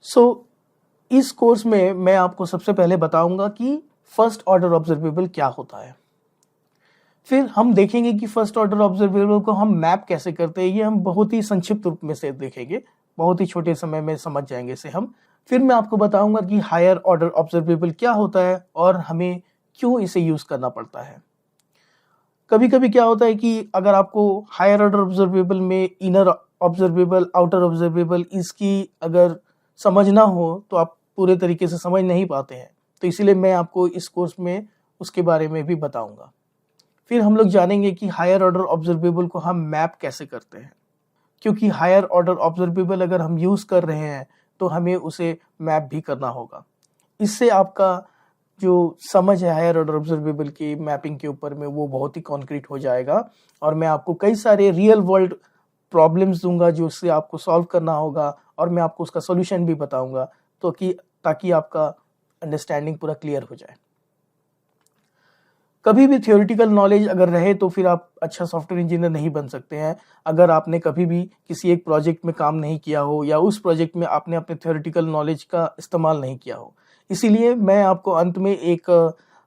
सो इस कोर्स में मैं आपको सबसे पहले बताऊंगा कि फर्स्ट ऑर्डर ऑब्जर्वेबल क्या होता है। फिर हम देखेंगे कि फर्स्ट ऑर्डर ऑब्जर्वेबल को हम मैप कैसे करते हैं, ये हम बहुत ही संक्षिप्त रूप में से देखेंगे, बहुत ही छोटे समय में समझ जाएंगे इसे हम। फिर मैं आपको बताऊंगा कि हायर ऑर्डर ऑब्जर्वेबल क्या होता है और हमें क्यों इसे यूज करना पड़ता है। कभी कभी क्या होता है कि अगर आपको हायर ऑर्डर ऑब्जर्वेबल में इनर ऑब्जर्वेबल, आउटर ऑब्जर्वेबल, इसकी अगर समझ ना हो तो आप पूरे तरीके से समझ नहीं पाते हैं, तो इसीलिए मैं आपको इस कोर्स में उसके बारे में भी बताऊंगा। फिर हम लोग जानेंगे कि हायर ऑर्डर ऑब्जर्वेबल को हम मैप कैसे करते हैं, क्योंकि हायर ऑर्डर ऑब्जर्वेबल अगर हम यूज कर रहे हैं तो हमें उसे मैप भी करना होगा। इससे आपका जो समझ है हायर ऑर्डर ऑब्जर्वेबल की मैपिंग के ऊपर में वो बहुत ही कॉन्क्रीट हो जाएगा और मैं आपको कई सारे रियल वर्ल्ड प्रॉब्लम्स दूंगा जो उससे आपको सॉल्व करना होगा और मैं आपको उसका सॉल्यूशन भी बताऊंगा, तो कि ताकि आपका अंडरस्टैंडिंग पूरा क्लियर हो जाए। कभी भी थियोरिटिकल नॉलेज अगर रहे तो फिर आप अच्छा सॉफ्टवेयर इंजीनियर नहीं बन सकते हैं। अगर आपने कभी भी किसी एक प्रोजेक्ट में काम नहीं किया हो या उस प्रोजेक्ट में आपने अपने थियोरिटिकल नॉलेज का इस्तेमाल नहीं किया हो, इसीलिए मैं आपको अंत में एक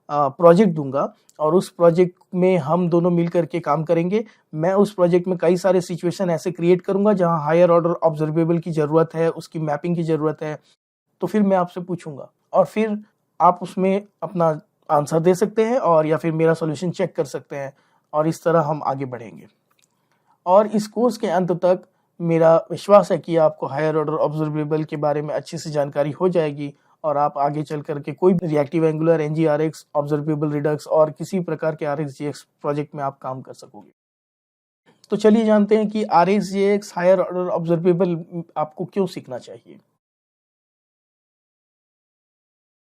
प्रोजेक्ट दूंगा और उस प्रोजेक्ट में हम दोनों मिल करके काम करेंगे। मैं उस प्रोजेक्ट में कई सारे सिचुएशन ऐसे क्रिएट करूंगा जहां हायर ऑर्डर ऑब्जर्वेबल की ज़रूरत है, उसकी मैपिंग की ज़रूरत है, तो फिर मैं आपसे पूछूंगा और फिर आप उसमें अपना आंसर दे सकते हैं और या फिर मेरा सॉल्यूशन चेक कर सकते हैं और इस तरह हम आगे बढ़ेंगे। और इस कोर्स के अंत तक मेरा विश्वास है कि आपको हायर ऑर्डर ऑब्जर्वेबल के बारे में अच्छी सी जानकारी हो जाएगी और आप आगे चल करके कोई reactive angular, NgRx, observable Redux और किसी प्रकार के आरएक्सजीएक्स प्रोजेक्ट में आप काम कर सकोगे। तो चलिए जानते हैं कि आरएक्सजीएक्स हायर ऑर्डर ऑब्जर्वेबल आपको क्यों सीखना चाहिए।